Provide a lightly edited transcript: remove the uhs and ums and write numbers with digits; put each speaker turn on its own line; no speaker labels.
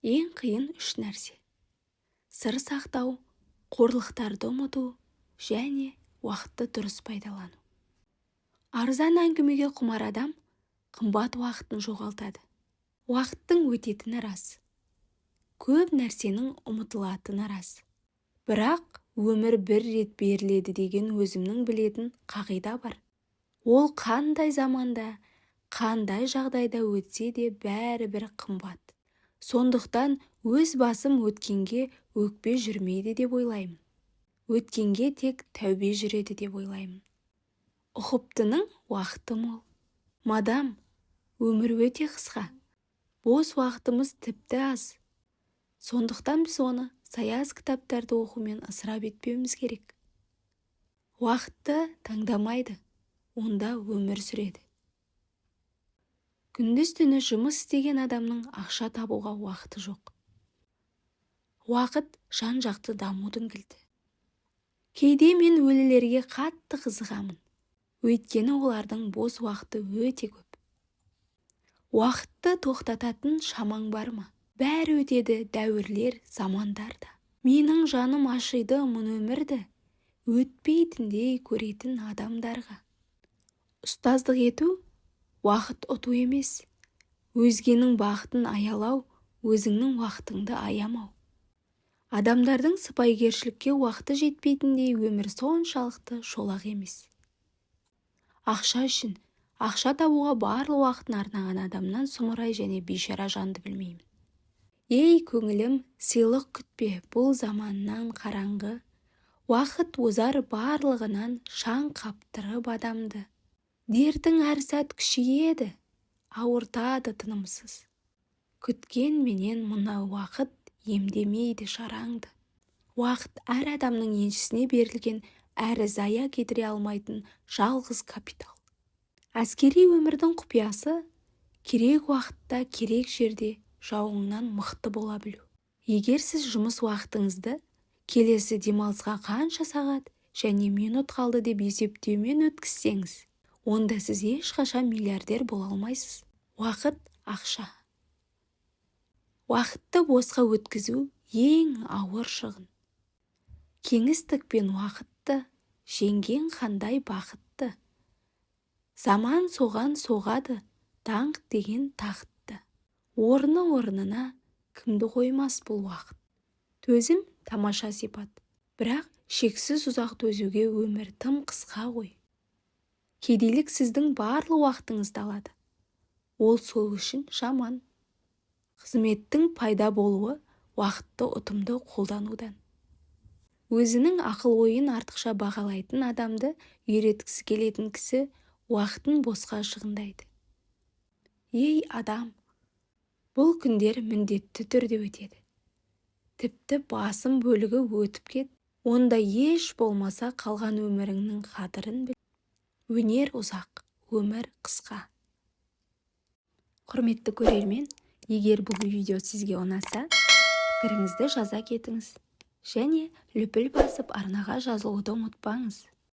Ең қиын 3 нәрсе: сыр сақтау, қорлықтарды ұмыту және уақытты дұрыс пайдалану. Арзан әңгімеге құмар адам қымбат уақытын жоғалтады. Уақыттың өтетіні рас. Көп нәрсенің ұмытылатыны рас. Бірақ өмір бір рет беріледі деген өзімнің білетін қағида бар. Ол қандай заманда, қандай жағдайда өтсе де бәрібір қымбат. Сондықтан өз басым өткенге өкпе жүрмейді деп ойлаймын. Өткенге тек тәубе жүреді деп ойлаймын. Ұқыптының уақыты мол. Мадам, өмір өте қысқа. Бос уақытымыз тіпті аз. Сондықтан біз оны саяз кітаптарды оқумен ысырап етпеуіміз керек. Уақытты таңдамайды, онда өмір сүреді. Күндіз-түні жұмыс істеген адамның ақша табуға уақыты жоқ. Уақыт жан-жақты дамудың кілті. Кейде мен өлілерге қатты қызығамын. Өйткені олардың бос уақыты өте көп. Уақытты тоқтататын шамаң бар ма? Бәрі өтеді, дәуірлер, замандар да. Менің жаным ашиды мұн өмірді, өтпейтіндей көретін адамдарға. Ұстаздық ету уақыт ұту емес. Өзгенің бақытын аялау, өзіңнің уақытыңды аямау. Адамдардың сыпайыгершілікке уақыты жетпейтіндей өмір соншалықты шолақ емес. Ақша үшін, ақша табуға барлық уақытын арнаған адамнан сұмырай және бейшара жанды білмеймін. Ей көңілім, сыйлық күтпе, бұл заманнан қараңғы. Уақыт озар барлығынан шаң қаптырып адамды. Дертің әр сәт күшейеді, ауыртады тынымсыз. Күткен менен мына уақыт емдемейді шараңды. Уақыт әр адамның еншісіне берілген, әрі зая кетіре алмайтын жалғыз капитал. Әскери өмірдің құпиясы керек уақытта, керек жерде жауыңнан мықты бола білу. Егер сіз жұмыс уақытыңызды келесі демалысқа қанша сағат және минут қалды деп есептеумен өткізсеңіз, онда сіз ешқашан миллиардер бола алмайсыз. Уақыт ақша. Уақытты босқа өткізу ең ауыр шығын. Кеңістік пен уақытты жеңген қандай бақытты. Заман соған соғады, даңқ деген тақытты. Орнына кімді қоймас бұл уақыт. Төзім тамаша сипат, бірақ шексіз ұзақ төзуге өмір тым қысқа ғой. Кедейлік сіздің барлық уақытыңызды алады. Ол сол үшін жаман. Қызметтің пайда болуы уақытты ұтымды қолданудан. Өзінің ақыл-ойын артықша бағалайтын адамды үйреткісі келетін кісі уақытын босқа шығындайды. Ей адам, бұл күндер міндетті түрде өтеді. Тіпті басым бөлігі өтіп кет, онда еш болмаса қалған өміріңнің қадірін біл. Өнер ұзақ, өмір қысқа. Құрметті көрермен, егер бұл видео сізге ұнаса, пікіріңізді жаза кетіңіз. Және лүпіл басып арнаға жазылуды ұмытпаңыз.